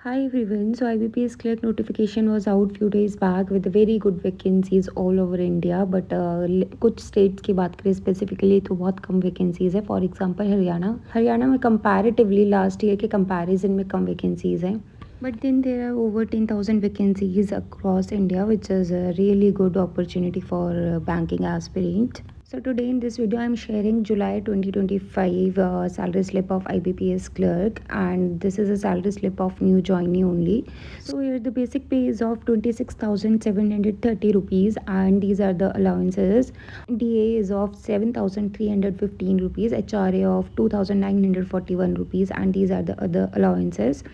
Hi everyone. So IBPS clerk notification was out few days back with very good vacancies all over India. But कुछ states की बात करें specifically तो बहुत कम vacancies है. For example Haryana में comparatively last year के comparison में कम vacancies हैं. But then there are over 10,000 vacancies across India, which is a really good opportunity for banking aspirant. So today in this video I'm sharing July 2025 salary slip of IBPS clerk, and this is a salary slip of new joinee only. So here the basic pay is of 26,730 rupees, and these are the allowances. DA is of 7,315 rupees, HRA of 2,941 rupees, and these are the other allowances.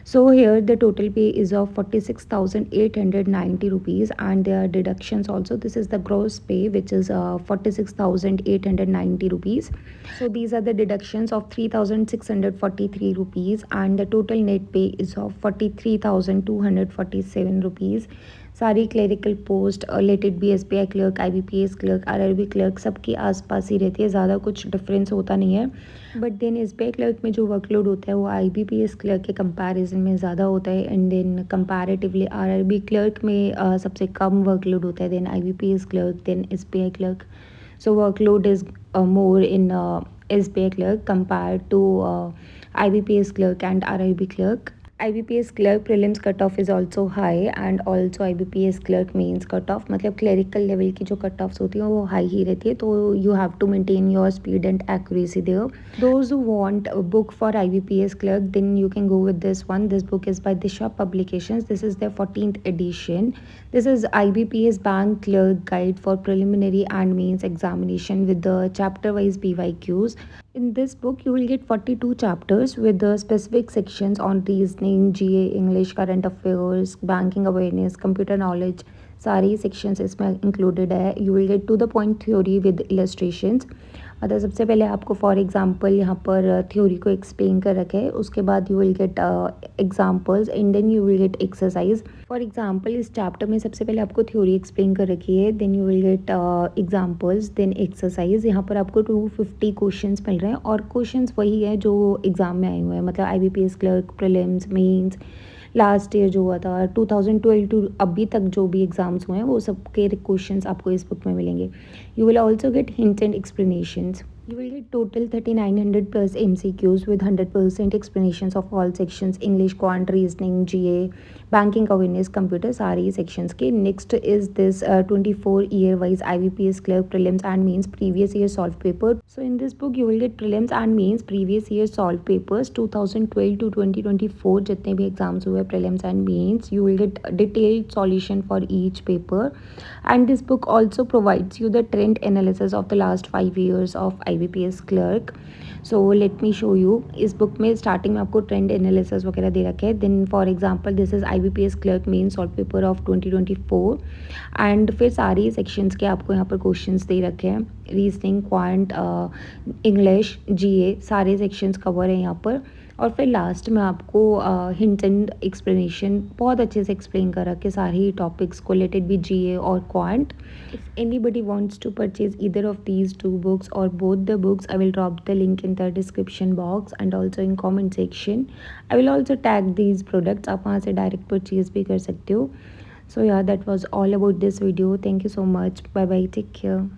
So here the total pay is of 46,890 rupees, and there are deductions also. This is the gross pay, which is 46,890 rupees. So these are the deductions of 3,643 rupees, and the total net pay is of 43,247 rupees. सारी clerical post late it B SBI clerk, IBPS clerk, RRB clerk सबके आसपास ही रहती है, ज़्यादा कुछ difference होता नहीं है. बट देन SBI क्लर्क में जो वर्कलोड होता है वो IBPS क्लर्क के कंपैरिजन में ज़्यादा होता है, and then comparatively RRB clerk में सबसे कम वर्कलोड होता है, then IBPS clerk, then SBI clerk. So workload is more in SBI clerk compared to IBPS clerk and RIB clerk. IBPS clerk prelims cutoff is also high, and also IBPS clerk mains cutoff, मतलब clerical level की जो cut offs होती हैं वो high ही रहती है, तो you have to maintain your speed and accuracy there. Those who want a book for IBPS clerk, then you can go with this one. This book is by Disha Publications. This is their 14th edition. This is IBPS Bank Clerk Guide for Preliminary and Mains Examination with the chapter-wise PYQs. In this book, you will get 42 chapters with the specific sections on reasoning, GA, English, current affairs, banking awareness, computer knowledge. सारी sections इसमें included है. You will get to the point theory with illustrations. मतलब सबसे पहले आपको for example यहाँ पर theory को एक्सप्लेन कर रखे है, उसके बाद you will get examples and then you will get exercise. For example इस चैप्टर में सबसे पहले आपको थ्योरी एक्सप्लेन कर रखी है, then you will get examples, then exercise. यहाँ पर आपको 250 क्वेश्चंस मिल रहे हैं, और क्वेश्चंस वही है जो एग्ज़ाम में आए हुए हैं, मतलब IBPS clerk, prelims, mains, last year जो हुआ था 2012 टू अभी तक जो भी एग्ज़ाम्स हुए हैं वो सबके क्वेश्चंस आपको इस बुक में मिलेंगे. You will also get hints and explanations. You will get total 3900 plus MCQs with 100% explanations of all sections: English, Quant, Reasoning, GA, Banking Awareness, Computer, सारी sections के. Next is this 24 year wise IBPS clerk prelims and mains previous year solved paper. So in this book you will get prelims and mains previous year solved papers 2012 to 2024 जितने भी exams हुए prelims and mains. You will get detailed solution for each paper, and this book also provides you the trend analysis of the last 5 years of IBPS clerk. So let me show you. इस book में starting में आपको trend analysis वगैरह दे रखे हैं. Then for example this is IBPS clerk main solve paper of 2024, and फिर सारी सेक्शंस के आपको यहाँ पर क्वेश्चंस दे रखे हैं. रीजनिंग, क्वांट, इंग्लिश, GA सारे सेक्शंस कवर है यहाँ पर. और फिर लास्ट में आपको हिंट्स एंड एक्सप्लेनेशन बहुत अच्छे से एक्सप्लेन कर रखे सारे ही टॉपिक्स को, लेट इट बी GA और quant. If anybody wants to purchase either of these two books or both the books, I will drop the link in the description box and also in comment section. I will also tag these products, आप वहाँ से direct purchase भी कर सकते हो. So yeah that was all about this video. Thank you so much. Bye bye. Take care.